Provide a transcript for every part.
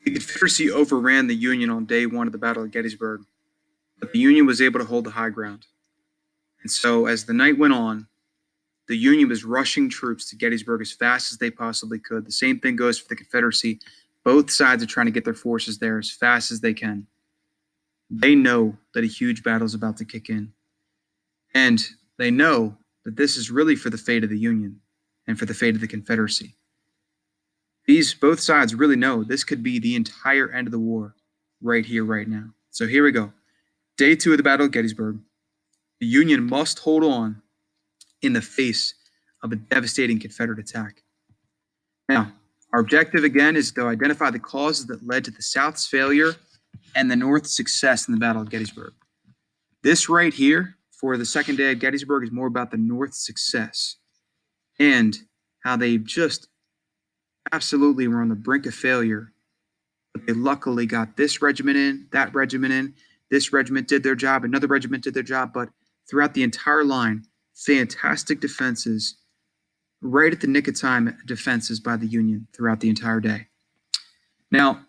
The Confederacy overran the Union on day one of the Battle of Gettysburg, but the Union was able to hold the high ground. And so, as the night went on, the Union was rushing troops to Gettysburg as fast as they possibly could. The same thing goes for the Confederacy. Both sides are trying to get their forces there as fast as they can. They know that a huge battle is about to kick in. And they know that this is really for the fate of the Union and for the fate of the Confederacy. Both sides really know this could be the entire end of the war right here, right now. So here we go. Day 2 of the Battle of Gettysburg. The Union must hold on in the face of a devastating Confederate attack. Now, our objective again is to identify the causes that led to the South's failure and the North's success in the Battle of Gettysburg. This right here for the second day of Gettysburg is more about the North's success and how they just absolutely were on the brink of failure. But they luckily got this regiment in, that regiment in, this regiment did their job, another regiment did their job, but throughout the entire line, fantastic defenses, right at the nick of time defenses by the Union throughout the entire day. Now,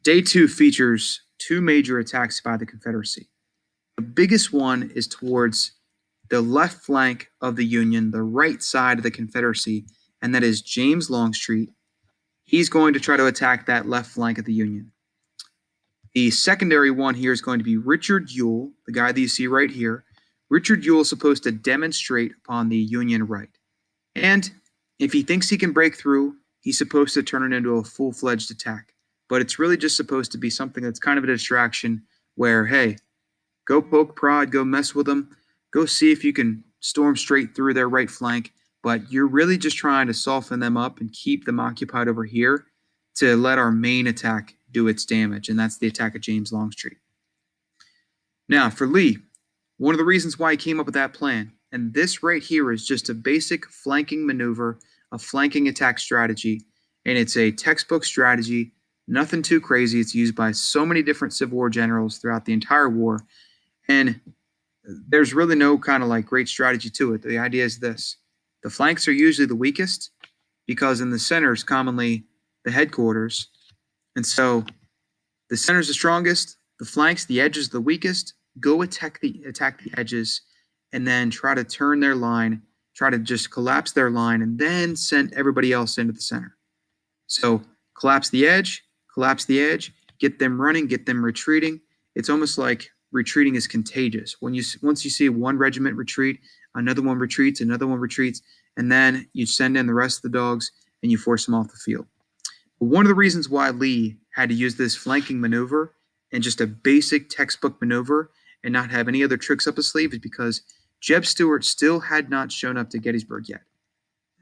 day 2 features 2 major attacks by the Confederacy. The biggest one is towards the left flank of the Union, the right side of the Confederacy, and that is James Longstreet. He's going to try to attack that left flank of the Union. The secondary one here is going to be Richard Ewell, the guy that you see right here. Richard Ewell is supposed to demonstrate upon the Union right. And if he thinks he can break through, he's supposed to turn it into a full-fledged attack. But it's really just supposed to be something that's kind of a distraction where, hey, go poke prod, go mess with them, go see if you can storm straight through their right flank. But you're really just trying to soften them up and keep them occupied over here to let our main attack do its damage, and that's the attack of James Longstreet. Now, for Lee, one of the reasons why he came up with that plan, and this right here is just a basic flanking maneuver, a flanking attack strategy, and it's a textbook strategy, nothing too crazy. It's used by so many different Civil War generals throughout the entire war, and there's really no kind of like great strategy to it. The idea is this. The flanks are usually the weakest because in the center is commonly the headquarters. And so the center is the strongest, the flanks, the edges, the weakest. Go attack the edges and then try to turn their line, try to just collapse their line, and then send everybody else into the center. So collapse the edge, get them running, get them retreating. It's almost like retreating is contagious. Once you see one regiment retreat, another one retreats, and then you send in the rest of the dogs and you force them off the field. But one of the reasons why Lee had to use this flanking maneuver and just a basic textbook maneuver and not have any other tricks up his sleeve is because Jeb Stuart still had not shown up to Gettysburg yet.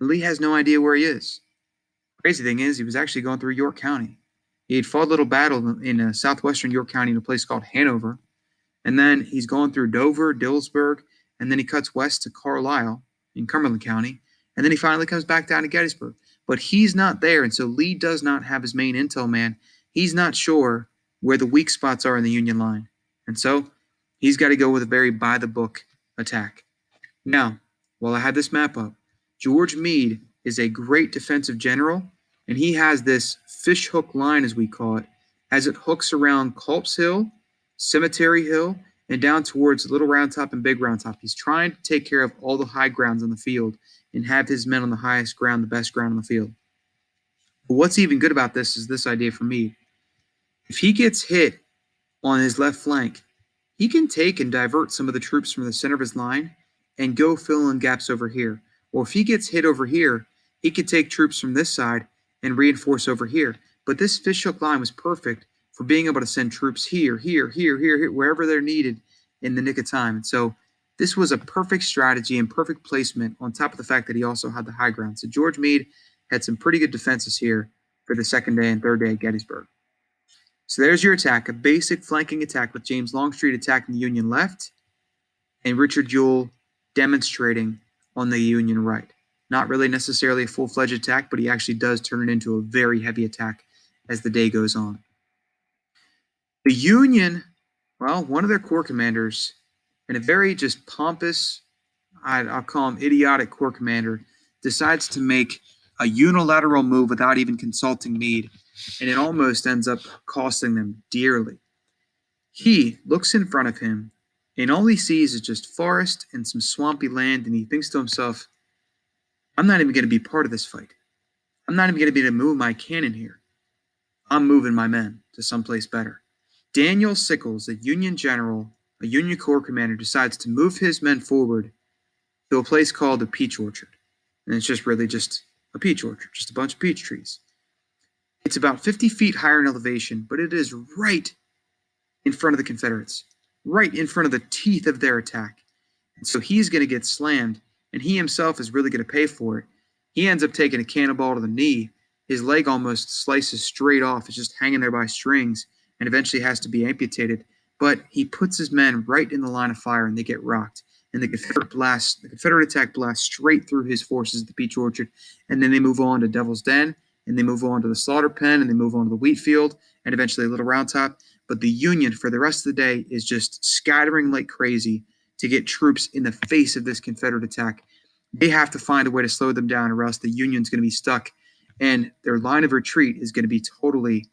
And Lee has no idea where he is. The crazy thing is, he was actually going through York County. He had fought a little battle in southwestern York County in a place called Hanover. And then he's going through Dover, Dillsburg, and then he cuts west to Carlisle in Cumberland County. And then he finally comes back down to Gettysburg. But he's not there, and so Lee does not have his main intel man. He's not sure where the weak spots are in the Union line. And so he's got to go with a very by-the-book attack. Now, while I have this map up, George Meade is a great defensive general, and he has this fishhook line, as we call it, as it hooks around Culp's Hill, Cemetery Hill, and down towards Little Round Top and Big Round Top. He's trying to take care of all the high grounds on the field and have his men on the highest ground, the best ground on the field. But what's even good about this is this idea for me. If he gets hit on his left flank, he can take and divert some of the troops from the center of his line and go fill in gaps over here. Or if he gets hit over here, he could take troops from this side and reinforce over here. But this fishhook line was perfect for being able to send troops here, wherever they're needed in the nick of time. And so this was a perfect strategy and perfect placement on top of the fact that he also had the high ground. So George Meade had some pretty good defenses here for the second day and third day at Gettysburg. So there's your attack, a basic flanking attack with James Longstreet attacking the Union left and Richard Ewell demonstrating on the Union right. Not really necessarily a full-fledged attack, but he actually does turn it into a very heavy attack as the day goes on. The Union, well, one of their corps commanders, and a very just pompous, I'll call him idiotic corps commander, decides to make a unilateral move without even consulting Meade and it almost ends up costing them dearly. He looks in front of him, and all he sees is just forest and some swampy land, and he thinks to himself, I'm not even going to be part of this fight. I'm not even going to be able to move my cannon here. I'm moving my men to someplace better. Daniel Sickles, a Union general, a Union Corps commander, decides to move his men forward to a place called the Peach Orchard. And it's just really just a peach orchard, just a bunch of peach trees. It's about 50 feet higher in elevation, but it is right in front of the Confederates, right in front of the teeth of their attack. And so he's going to get slammed, and he himself is really going to pay for it. He ends up taking a cannonball to the knee. His leg almost slices straight off. It's just hanging there by strings and eventually has to be amputated. But he puts his men right in the line of fire, and they get rocked. And the Confederate attack blasts straight through his forces at the Peach Orchard. And then they move on to Devil's Den, and they move on to the Slaughter Pen, and they move on to the Wheat Field, and eventually Little Round Top. But the Union, for the rest of the day, is just scattering like crazy to get troops in the face of this Confederate attack. They have to find a way to slow them down, or else the Union's going to be stuck, and their line of retreat is going to be totally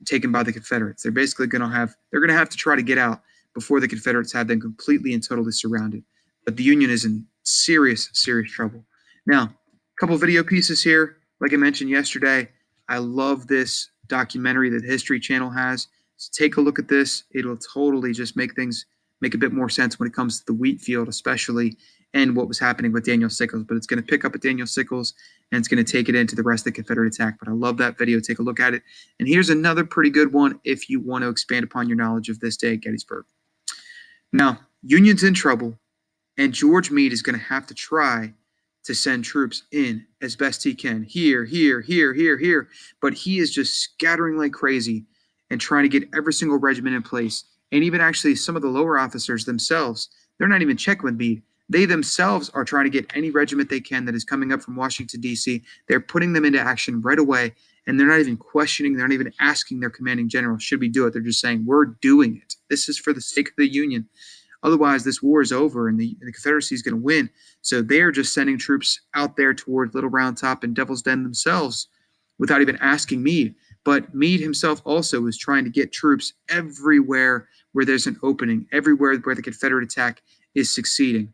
taken by the Confederates. They're basically going to have to try to get out before the Confederates have them completely and totally surrounded. But the Union is in serious, serious trouble. Now, a couple video pieces here. Like I mentioned yesterday, I love this documentary that History Channel has. So take a look at this. It'll totally just make things make a bit more sense when it comes to the wheat field, especially, and what was happening with Daniel Sickles. But it's going to pick up at Daniel Sickles, and it's going to take it into the rest of the Confederate attack. But I love that video. Take a look at it. And here's another pretty good one if you want to expand upon your knowledge of this day at Gettysburg. Now, Union's in trouble, and George Meade is going to have to try to send troops in as best he can. Here, here, here, here, here. But he is just scattering like crazy and trying to get every single regiment in place. And even actually some of the lower officers themselves, they're not even checking with Meade. They themselves are trying to get any regiment they can that is coming up from Washington, D.C. They're putting them into action right away, and they're not even questioning, they're not even asking their commanding general, should we do it? They're just saying, we're doing it. This is for the sake of the Union. Otherwise, this war is over, and the Confederacy is going to win. So they're just sending troops out there toward Little Round Top and Devil's Den themselves without even asking Meade. But Meade himself also is trying to get troops everywhere where there's an opening, everywhere where the Confederate attack is succeeding.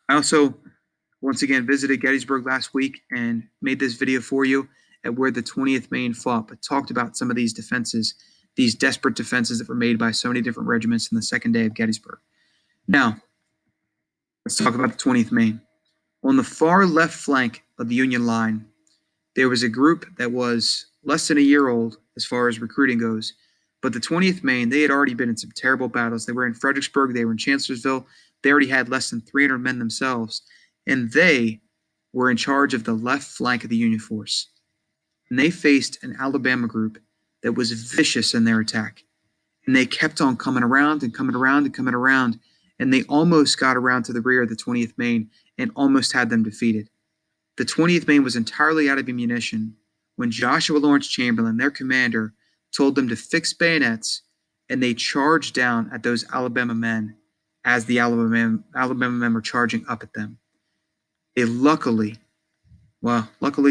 I also, once again, visited Gettysburg last week and made this video for you at where the 20th Maine fought, but talked about some of these defenses, these desperate defenses that were made by so many different regiments in the second day of Gettysburg. Now, let's talk about the 20th Maine. On the far left flank of the Union line, there was a group that was less than a year old as far as recruiting goes. But the 20th Maine, they had already been in some terrible battles. They were in Fredericksburg. They were in Chancellorsville. They already had less than 300 men themselves. And they were in charge of the left flank of the Union force. And they faced an Alabama group that was vicious in their attack. And they kept on coming around and coming around and coming around. And they almost got around to the rear of the 20th Maine and almost had them defeated. The 20th Maine was entirely out of ammunition when Joshua Lawrence Chamberlain, their commander, told them to fix bayonets, and they charged down at those Alabama men as the Alabama men were charging up at them. Luckily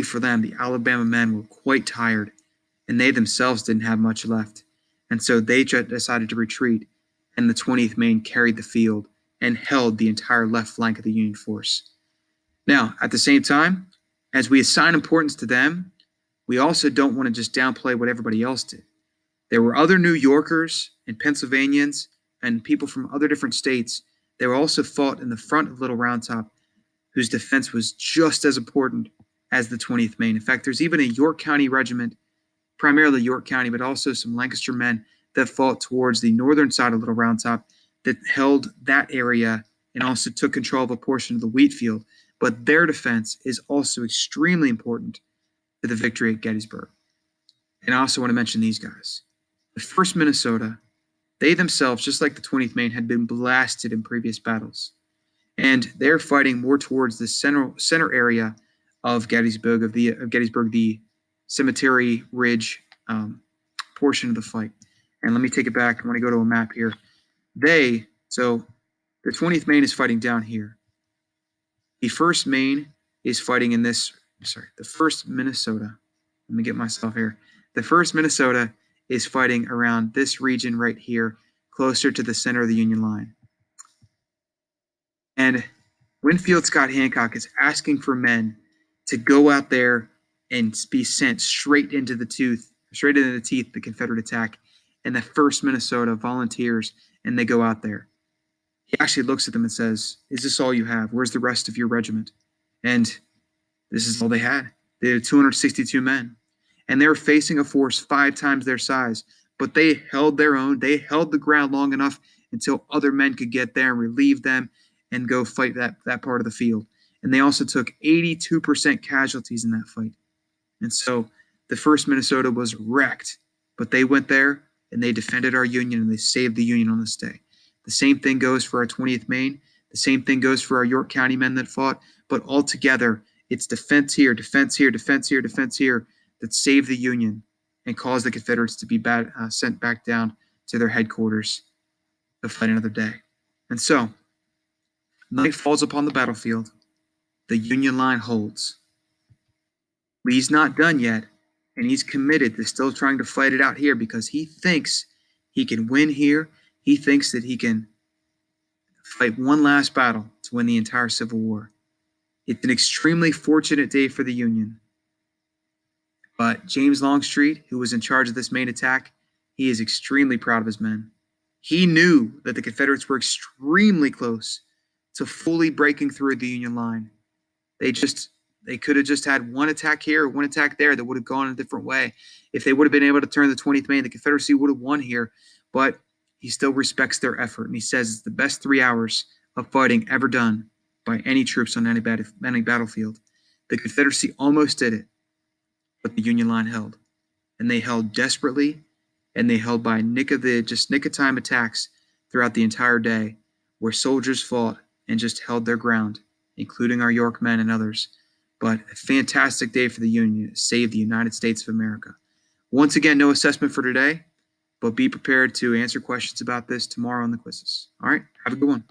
for them, the Alabama men were quite tired, and they themselves didn't have much left. And so they decided to retreat, and the 20th Maine carried the field and held the entire left flank of the Union force. Now, at the same time, as we assign importance to them, we also don't want to just downplay what everybody else did. There were other New Yorkers and Pennsylvanians and people from other different states that were also fought in the front of Little Round Top, whose defense was just as important as the 20th Maine. In fact, there's even a York County regiment, primarily York County, but also some Lancaster men that fought towards the northern side of Little Round Top that held that area and also took control of a portion of the wheat field. But their defense is also extremely important to the victory at Gettysburg. And I also want to mention these guys. The 1st Minnesota, they themselves, just like the 20th Maine, had been blasted in previous battles. And they're fighting more towards the center area of Gettysburg, the Cemetery Ridge portion of the fight. And let me take it back. I want to go to a map here. So the 20th Maine is fighting down here. The 1st Maine is fighting in the 1st Minnesota. Let me get myself here. The 1st Minnesota is fighting around this region right here, closer to the center of the Union line. And Winfield Scott Hancock is asking for men to go out there and be sent straight into the teeth of the Confederate attack. And the 1st Minnesota volunteers, and they go out there. He actually looks at them and says, "Is this all you have? Where's the rest of your regiment?" And this is all they had. They had 262 men. And they were facing a force 5 times their size. But they held their own. They held the ground long enough until other men could get there and relieve them and go fight that part of the field. And they also took 82% casualties in that fight. And so the 1st Minnesota was wrecked. But they went there and they defended our Union and they saved the Union on this day. The same thing goes for our 20th Maine. The same thing goes for our York County men that fought. But altogether, it's defense here, defense here, defense here, defense here that saved the Union and caused the Confederates to be sent back down to their headquarters to fight another day. And so, night falls upon the battlefield. The Union line holds. Lee's not done yet, and he's committed to still trying to fight it out here because he thinks he can win here. He thinks that he can fight one last battle to win the entire Civil War. It's an extremely fortunate day for the Union. But James Longstreet, who was in charge of this main attack, he is extremely proud of his men. He knew that the Confederates were extremely close to fully breaking through the Union line. They could have just had one attack here or one attack there that would have gone a different way. If they would have been able to turn the 20th Maine, the Confederacy would have won here. But he still respects their effort, and he says it's the best 3 hours of fighting ever done by any troops on any battlefield. The Confederacy almost did it, but the Union line held. And they held desperately, and they held by nick of time attacks throughout the entire day, where soldiers fought and just held their ground, including our York men and others. But a fantastic day for the Union. It saved the United States of America. Once again, no assessment for today, but be prepared to answer questions about this tomorrow in the quizzes. All right, have a good one.